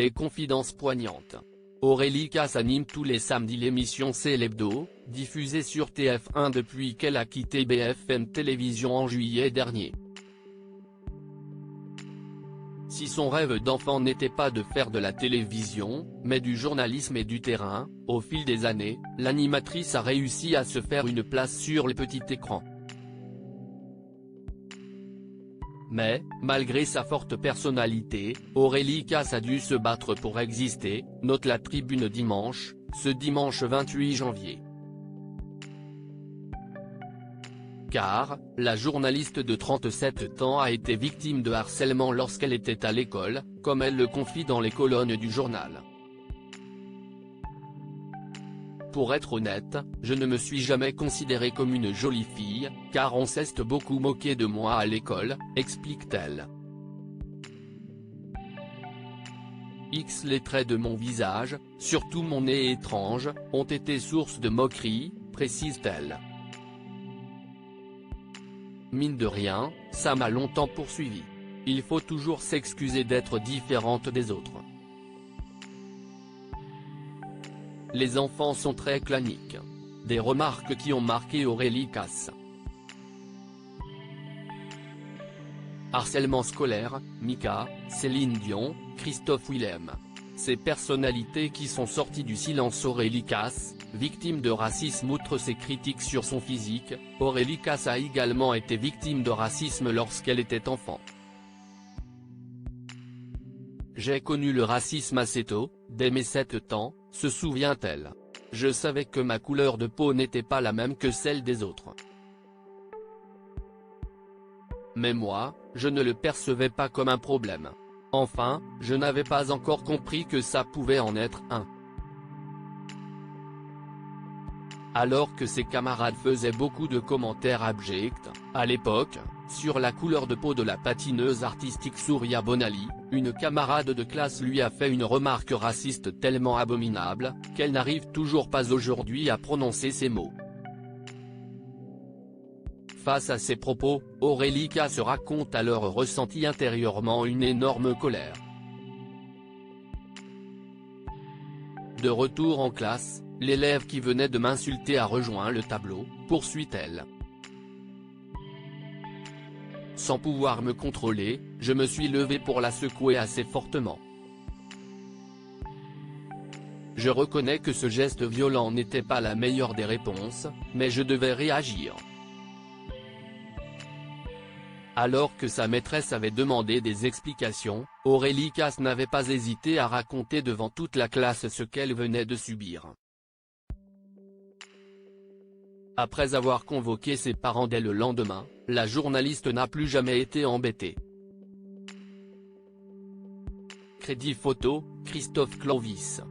Des confidences poignantes. Aurélie Casse anime tous les samedis l'émission C'est l'Hebdo, diffusée sur TF1 depuis qu'elle a quitté BFM Télévision en juillet dernier. Si son rêve d'enfant n'était pas de faire de la télévision, mais du journalisme et du terrain, au fil des années, l'animatrice a réussi à se faire une place sur le petit écran. Mais, malgré sa forte personnalité, Aurélie Casse a dû se battre pour exister, note la Tribune dimanche, ce dimanche 28 janvier. Car, la journaliste de 37 ans a été victime de harcèlement lorsqu'elle était à l'école, comme elle le confie dans les colonnes du journal. Pour être honnête, je ne me suis jamais considérée comme une jolie fille, car on s'est beaucoup moqué de moi à l'école, explique-t-elle. Les traits de mon visage, surtout mon nez étrange, ont été source de moqueries, précise-t-elle. Mine de rien, ça m'a longtemps poursuivi. Il faut toujours s'excuser d'être différente des autres. Les enfants sont très claniques. Des remarques qui ont marqué Aurélie Casse. Harcèlement scolaire, Mika, Céline Dion, Christophe Willem. Ces personnalités qui sont sorties du silence. Aurélie Casse, victime de racisme. Outre ses critiques sur son physique, Aurélie Casse a également été victime de racisme lorsqu'elle était enfant. J'ai connu le racisme assez tôt, dès mes 7 ans, se souvient-elle. Je savais que ma couleur de peau n'était pas la même que celle des autres. Mais moi, je ne le percevais pas comme un problème. Enfin, je n'avais pas encore compris que ça pouvait en être un. Alors que ses camarades faisaient beaucoup de commentaires abjects, à l'époque, sur la couleur de peau de la patineuse artistique Souria Bonali, une camarade de classe lui a fait une remarque raciste tellement abominable, qu'elle n'arrive toujours pas aujourd'hui à prononcer ces mots. Face à ces propos, Aurélie Casse raconte alors ressenti intérieurement une énorme colère. De retour en classe, l'élève qui venait de m'insulter a rejoint le tableau, poursuit-elle. Sans pouvoir me contrôler, je me suis levé pour la secouer assez fortement. Je reconnais que ce geste violent n'était pas la meilleure des réponses, mais je devais réagir. Alors que sa maîtresse avait demandé des explications, Aurélie Casse n'avait pas hésité à raconter devant toute la classe ce qu'elle venait de subir. Après avoir convoqué ses parents dès le lendemain, la journaliste n'a plus jamais été embêtée. Crédit photo, Christophe Clovis.